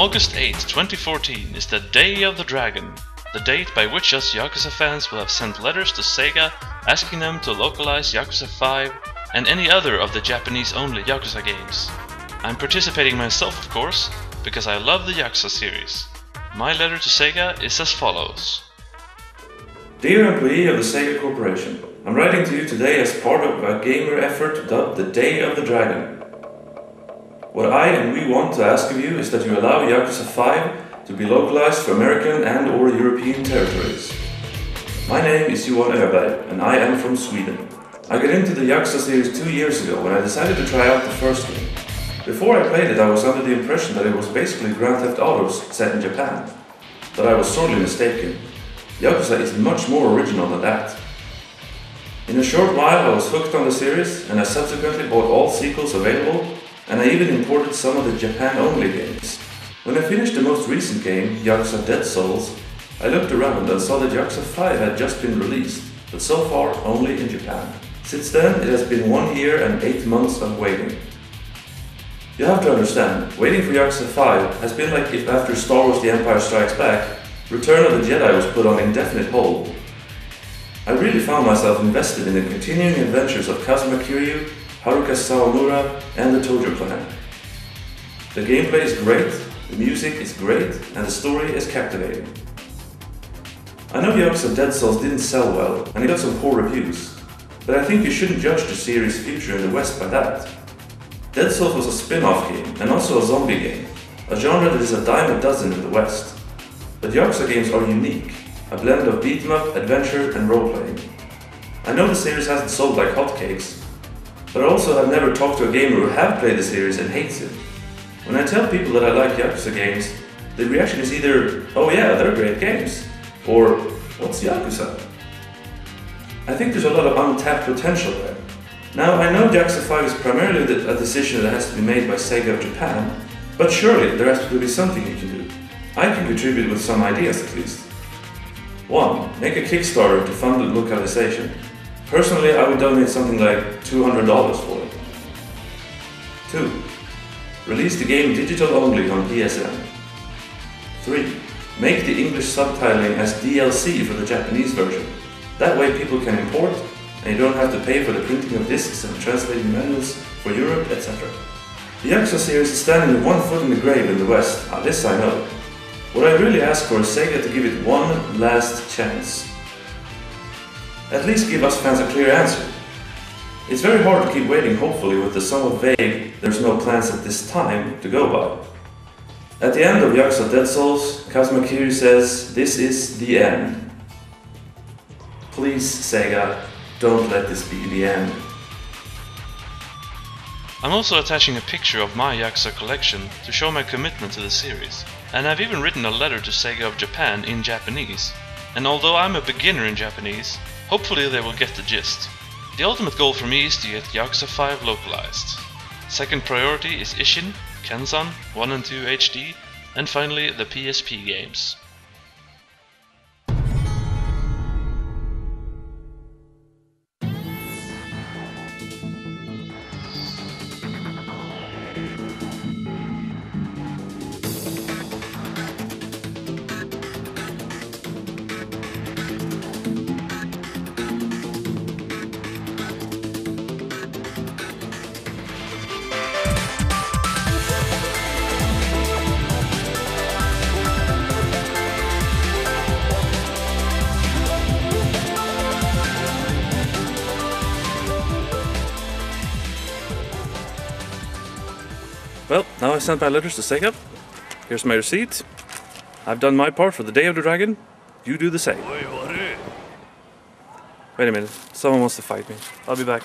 August 8, 2014 is the Day of the Dragon, the date by which us Yakuza fans will have sent letters to Sega asking them to localize Yakuza 5 and any other of the Japanese-only Yakuza games. I'm participating myself, of course, because I love the Yakuza series. My letter to Sega is as follows. Dear employee of the Sega Corporation, I'm writing to you today as part of a gamer effort dubbed the Day of the Dragon. What I and we want to ask of you is that you allow Yakuza 5 to be localized for American and or European territories. My name is Johan Öberg and I am from Sweden. I got into the Yakuza series 2 years ago when I decided to try out the first game. Before I played it, I was under the impression that it was basically Grand Theft Autos set in Japan. But I was sorely mistaken. Yakuza is much more original than that. In a short while I was hooked on the series and I subsequently bought all sequels available, and I even imported some of the Japan-only games. When I finished the most recent game, Yakuza Dead Souls, I looked around and saw that Yakuza 5 had just been released, but so far only in Japan. Since then it has been 1 year and 8 months of waiting. You have to understand, waiting for Yakuza 5 has been like if after Star Wars The Empire Strikes Back, Return of the Jedi was put on indefinite hold. I really found myself invested in the continuing adventures of Kazuma Kiryu, Haruka Sawamura and the Tojo clan. The gameplay is great, the music is great, and the story is captivating. I know Yakuza Dead Souls didn't sell well, and it got some poor reviews, but I think you shouldn't judge the series' future in the West by that. Dead Souls was a spin-off game, and also a zombie game, a genre that is a dime a dozen in the West. But Yakuza games are unique, a blend of beat-em-up, adventure, and role-playing. I know the series hasn't sold like hotcakes, but I also have never talked to a gamer who have played the series and hates it. When I tell people that I like Yakuza games, the reaction is either, oh yeah, they're great games, or what's Yakuza? I think there's a lot of untapped potential there. Now, I know Yakuza 5 is primarily a decision that has to be made by Sega of Japan, but surely there has to be something you can do. I can contribute with some ideas at least. 1. Make a Kickstarter to fund the localization. Personally, I would donate something like $200 for it. 2. Release the game digital only on PSN. 3. Make the English subtitling as DLC for the Japanese version. That way people can import, and you don't have to pay for the printing of discs and translating manuals for Europe, etc. The Yakuza series is standing with 1 foot in the grave in the West, this I know. What I really ask for is Sega to give it one last chance. At least give us fans a clear answer. It's very hard to keep waiting hopefully with the somewhat vague "there's no plans at this time" to go by. At the end of Yakuza Dead Souls, Kazuma Kiryu says, "This is the end." Please, Sega, don't let this be the end. I'm also attaching a picture of my Yakuza collection to show my commitment to the series, and I've even written a letter to Sega of Japan in Japanese. And although I'm a beginner in Japanese, hopefully they will get the gist. The ultimate goal for me is to get Yakuza 5 localized. Second priority is Ishin, Kenzan, 1 and 2 HD, and finally the PSP games. Well, now I sent my letters to Sega. Here's my receipt. I've done my part for the Day of the Dragon. You do the same. Wait a minute, someone wants to fight me. I'll be back.